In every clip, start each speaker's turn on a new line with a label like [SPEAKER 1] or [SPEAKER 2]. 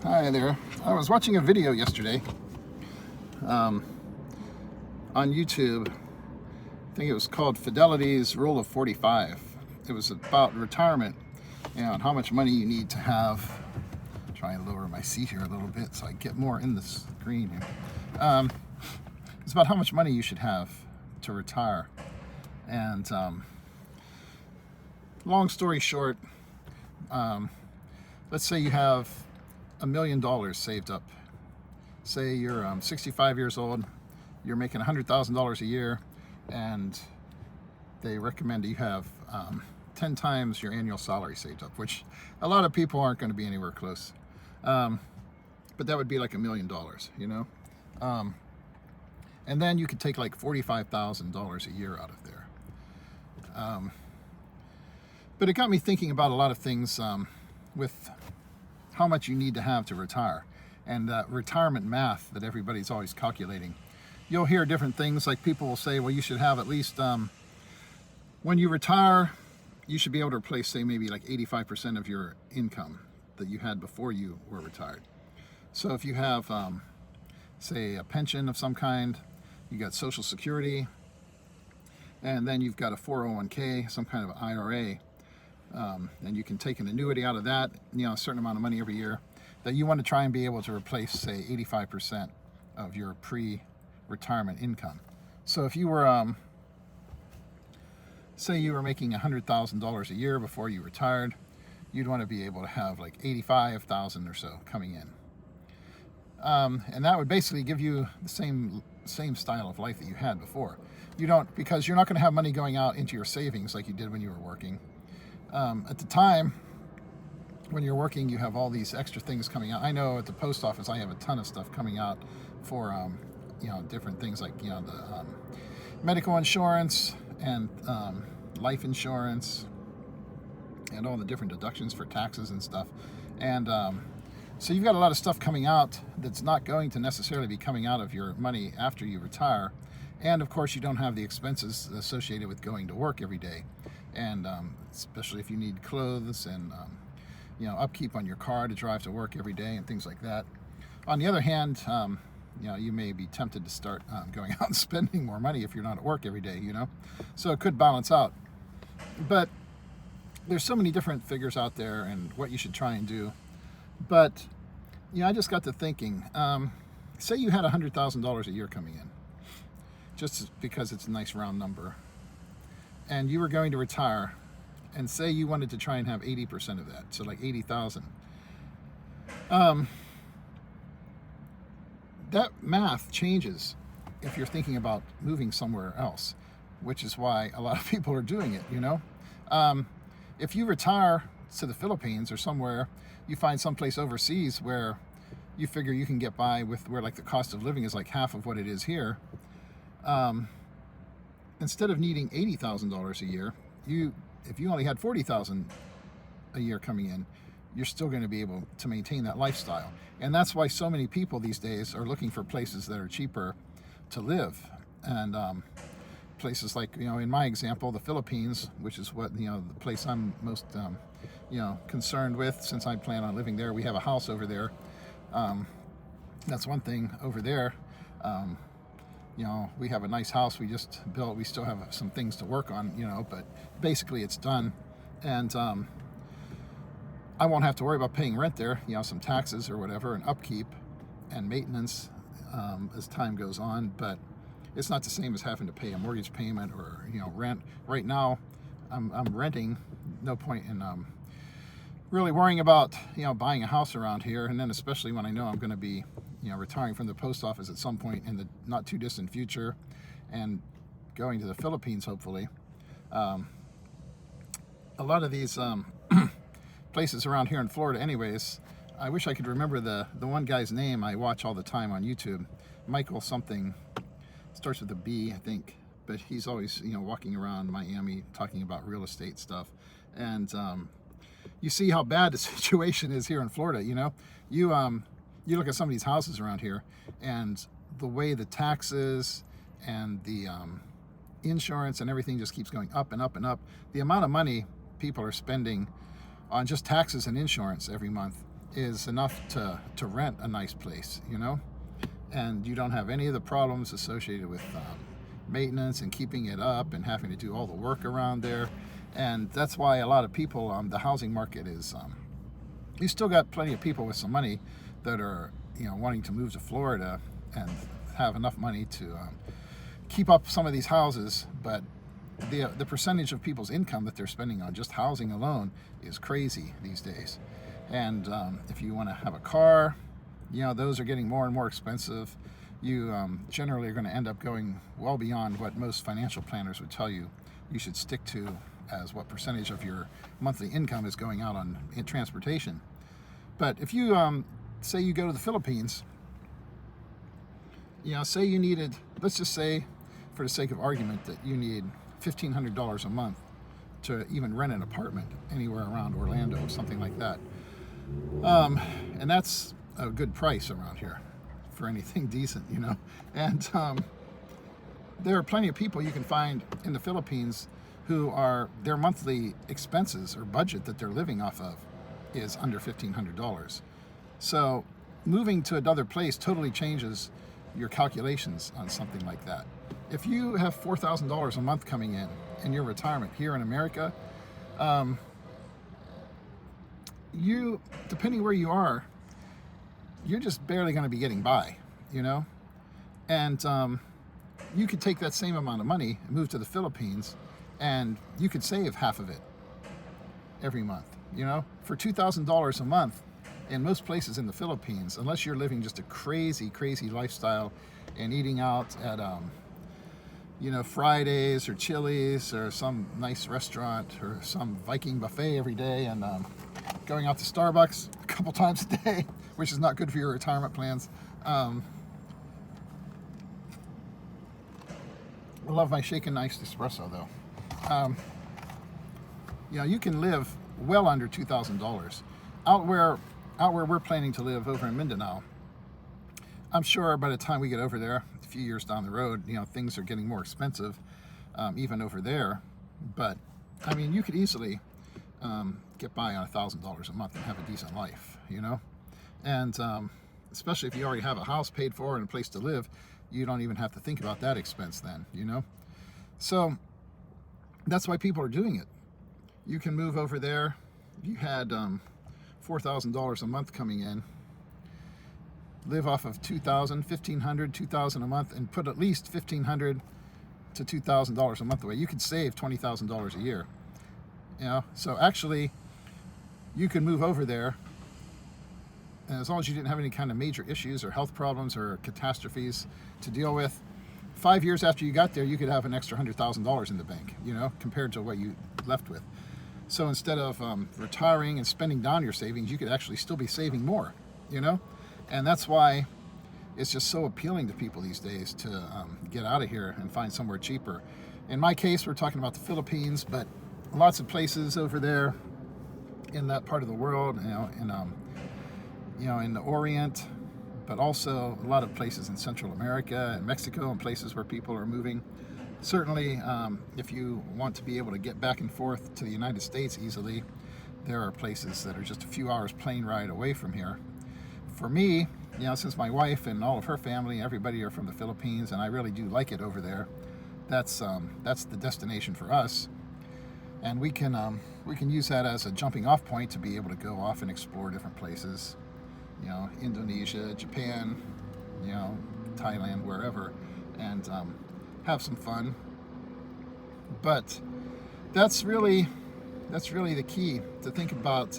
[SPEAKER 1] Hi there. I was watching a video yesterday on YouTube. I think it was called Fidelity's Rule of 45. It was about retirement and how much money you need to have. Try and lower my seat here a little bit so I get more in the screen here. It's about how much money you should have to retire. And long story short, let's say you have $1 million saved up. Say you're 65 years old, you're making $100,000 a year, and they recommend that you have 10 times your annual salary saved up, which a lot of people aren't going to be anywhere close. But that would be like $1 million, you know? And then you could take like $45,000 a year out of there. But it got me thinking about a lot of things with how much you need to have to retire, and retirement math that everybody's always calculating. You'll hear different things, like people will say, well, you should have at least, when you retire, you should be able to replace, say, maybe like 85% of your income that you had before you were retired. So if you have, say, a pension of some kind, you got Social Security, and then you've got a 401k, some kind of IRA, and you can take an annuity out of that, a certain amount of money every year, that you want to try and be able to replace, say, 85% of your pre-retirement income. So if you were, say you were making $100,000 a year before you retired, you'd want to be able to have like 85,000 or so coming in. And that would basically give you the same style of life that you had before. Because you're not going to have money going out into your savings like you did when you were working. At the time when you're working, you have all these extra things coming out. I know at the post office I have a ton of stuff coming out for different things like the medical insurance and life insurance and all the different deductions for taxes and stuff. And so you've got a lot of stuff coming out that's not going to necessarily be coming out of your money after you retire. And of course, you don't have the expenses associated with going to work every day. And especially if you need clothes and upkeep on your car to drive to work every day and things like that. On the other hand, you may be tempted to start going out and spending more money if you're not at work every day, so it could balance out. But there's so many different figures out there and what you should try and do. But I just got to thinking, say you had $100,000 a year coming in, just because it's a nice round number, and you were going to retire, and say you wanted to try and have 80% of that, so like 80,000. That math changes if you're thinking about moving somewhere else, which is why a lot of people are doing it, If you retire to the Philippines or somewhere, you find someplace overseas where you figure you can get by with where like the cost of living is like half of what it is here. Instead of needing $80,000 a year, if you only had $40,000 a year coming in, you're still going to be able to maintain that lifestyle. And that's why so many people these days are looking for places that are cheaper to live. And places like, in my example, the Philippines, which is what, the place I'm most, concerned with, since I plan on living there. We have a house over there. That's one thing over there. We have a nice house we just built. We still have some things to work on, but basically it's done. And I won't have to worry about paying rent there, some taxes or whatever, and upkeep and maintenance as time goes on. But it's not the same as having to pay a mortgage payment or, rent. Right now, I'm renting. No point in really worrying about, buying a house around here. And then especially when I know I'm going to be, retiring from the post office at some point in the not too distant future and going to the Philippines, hopefully. A lot of these places around here in Florida anyways, I wish I could remember the one guy's name I watch all the time on YouTube. Michael something, starts with a B, I think, but he's always, walking around Miami talking about real estate stuff. And you see how bad the situation is here in Florida. You look at some of these houses around here, and the way the taxes and the insurance and everything just keeps going up and up and up. The amount of money people are spending on just taxes and insurance every month is enough to rent a nice place, you know, and you don't have any of the problems associated with maintenance and keeping it up and having to do all the work around there. And that's why a lot of people, the housing market is, you still got plenty of people with some money that are, you know, wanting to move to Florida and have enough money to keep up some of these houses, but the percentage of people's income that they're spending on just housing alone is crazy these days. And if you want to have a car, you know, those are getting more and more expensive. You generally are going to end up going well beyond what most financial planners would tell you you should stick to as what percentage of your monthly income is going out on transportation. But if you say you go to the Philippines, you know, say you needed, let's just say for the sake of argument that you need $1,500 a month to even rent an apartment anywhere around Orlando or something like that. And that's a good price around here for anything decent, you know. And there are plenty of people you can find in the Philippines who are, their monthly expenses or budget that they're living off of is under $1,500. So moving to another place totally changes your calculations on something like that. If you have $4,000 a month coming in your retirement here in America, you, depending where you are, you're just barely going to be getting by, you know? And you could take that same amount of money and move to the Philippines, and you could save half of it every month, you know? For $2,000 a month in most places in the Philippines, unless you're living just a crazy, crazy lifestyle and eating out at, you know, Fridays or Chili's or some nice restaurant or some Viking buffet every day, and going out to Starbucks a couple times a day, which is not good for your retirement plans. I love my shaken iced espresso though. You know, you can live well under $2,000 out where we're planning to live over in Mindanao. I'm sure by the time we get over there, a few years down the road, you know, things are getting more expensive, even over there. But I mean, you could easily get by on $1,000 a month and have a decent life, you know. And especially if you already have a house paid for and a place to live, you don't even have to think about that expense then, you know. So that's why people are doing it. You can move over there. You had $4,000 a month coming in, live off of $2,000, $1,500, $2,000 a month, and put at least $1,500 to $2,000 a month away. You could save $20,000 a year. You know, so actually, you could move over there, and as long as you didn't have any kind of major issues or health problems or catastrophes to deal with, 5 years after you got there, you could have an extra $100,000 in the bank, you know, compared to what you left with. So instead of retiring and spending down your savings, you could actually still be saving more, you know? And that's why it's just so appealing to people these days to get out of here and find somewhere cheaper. In my case, we're talking about the Philippines, but lots of places over there in that part of the world, you know, in the Orient, but also a lot of places in Central America and Mexico and places where people are moving. Certainly, if you want to be able to get back and forth to the United States easily, there are places that are just a few hours plane ride away from here. For me, you know, since my wife and all of her family, everybody are from the Philippines, and I really do like it over there, that's the destination for us. And we can use that as a jumping off point to be able to go off and explore different places, you know, Indonesia, Japan, you know, Thailand, wherever, and have some fun. But that's really the key, to think about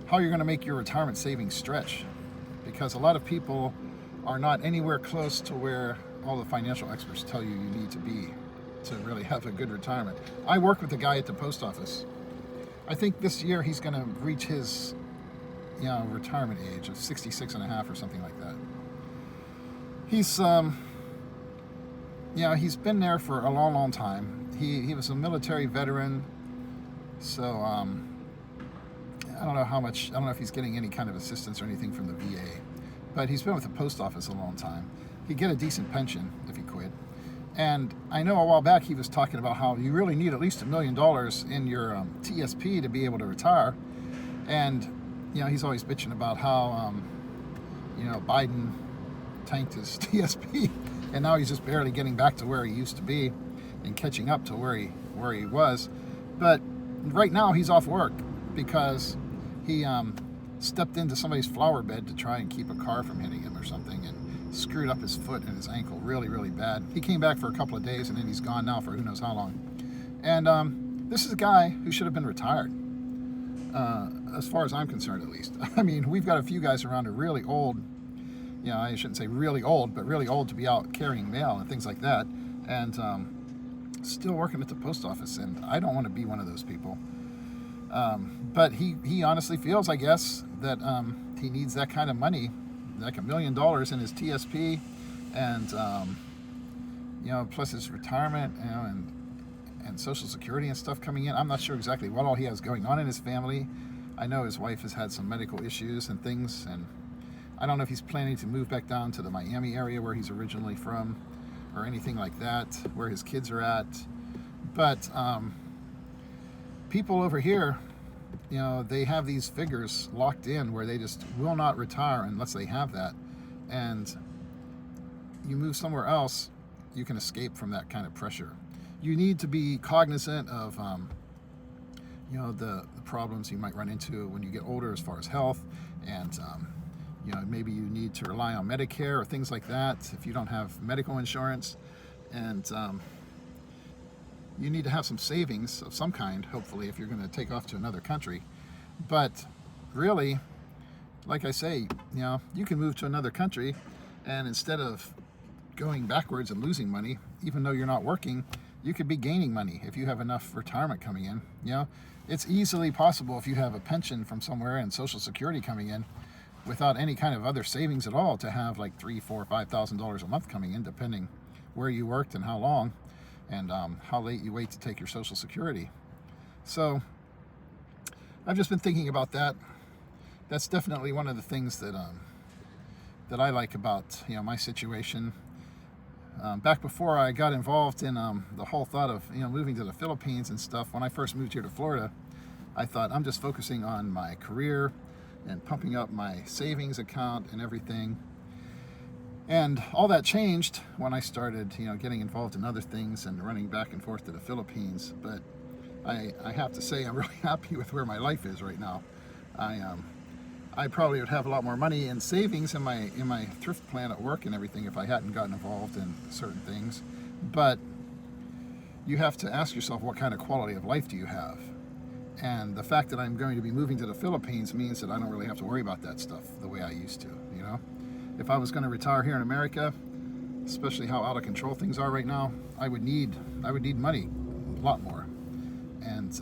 [SPEAKER 1] how you're going to make your retirement savings stretch, because a lot of people are not anywhere close to where all the financial experts tell you need to be to really have a good retirement. I work with a guy at the post office. I think this year he's going to reach his, you know, retirement age of 66 and a half or something like that. He's you know, he's been there for a long, long time. He was a military veteran, so I don't know how much, I don't know if he's getting any kind of assistance or anything from the VA, but he's been with the post office a long time. He'd get a decent pension if he quit. And I know a while back he was talking about how you really need at least $1 million in your TSP to be able to retire. And he's always bitching about how, Biden tanked his TSP, and now he's just barely getting back to where he used to be and catching up to where he was. But right now he's off work because he stepped into somebody's flower bed to try and keep a car from hitting him or something, and screwed up his foot and his ankle really, really bad. He came back for a couple of days, and then he's gone now for who knows how long. And this is a guy who should have been retired, as far as I'm concerned, at least. I mean, we've got a few guys around who are really old. I shouldn't say really old, but really old to be out carrying mail and things like that, and still working at the post office. And I don't want to be one of those people. But he honestly feels, I guess, that he needs that kind of money, like $1 million in his TSP, and plus his retirement, and Social Security and stuff coming in. I'm not sure exactly what all he has going on in his family. I know his wife has had some medical issues and things, and I don't know if he's planning to move back down to the Miami area where he's originally from, or anything like that, where his kids are at. But people over here, they have these figures locked in where they just will not retire unless they have that. And you move somewhere else, you can escape from that kind of pressure. You need to be cognizant of the problems you might run into when you get older as far as health, and maybe you need to rely on Medicare or things like that if you don't have medical insurance. And you need to have some savings of some kind, hopefully, if you're going to take off to another country. But really, like I say, you can move to another country, and instead of going backwards and losing money, even though you're not working, you could be gaining money if you have enough retirement coming in. It's easily possible, if you have a pension from somewhere and Social Security coming in, without any kind of other savings at all, to have like $3,000, $4,000, $5,000 a month coming in, depending where you worked and how long, and how late you wait to take your Social Security. So I've just been thinking about that. That's definitely one of the things that I like about my situation. Back before I got involved in the whole thought of moving to the Philippines and stuff, when I first moved here to Florida, I thought, I'm just focusing on my career and pumping up my savings account and everything. And all that changed when I started getting involved in other things and running back and forth to the Philippines. But I have to say, I'm really happy with where my life is right now. I probably would have a lot more money in savings in my thrift plan at work and everything if I hadn't gotten involved in certain things. But you have to ask yourself, what kind of quality of life do you have? And the fact that I'm going to be moving to the Philippines means that I don't really have to worry about that stuff the way I used to. If I was going to retire here in America, especially how out of control things are right now, I would need money, a lot more. And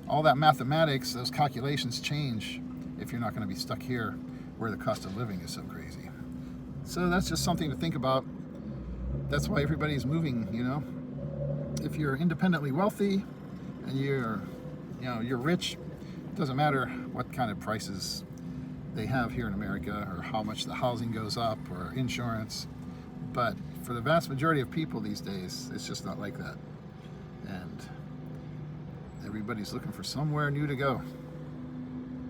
[SPEAKER 1] all that mathematics, those calculations change if you're not going to be stuck here where the cost of living is so crazy. So that's just something to think about. That's why everybody's moving. If you're independently wealthy and you're rich, it doesn't matter what kind of prices they have here in America or how much the housing goes up or insurance. But for the vast majority of people these days, it's just not like that. And everybody's looking for somewhere new to go.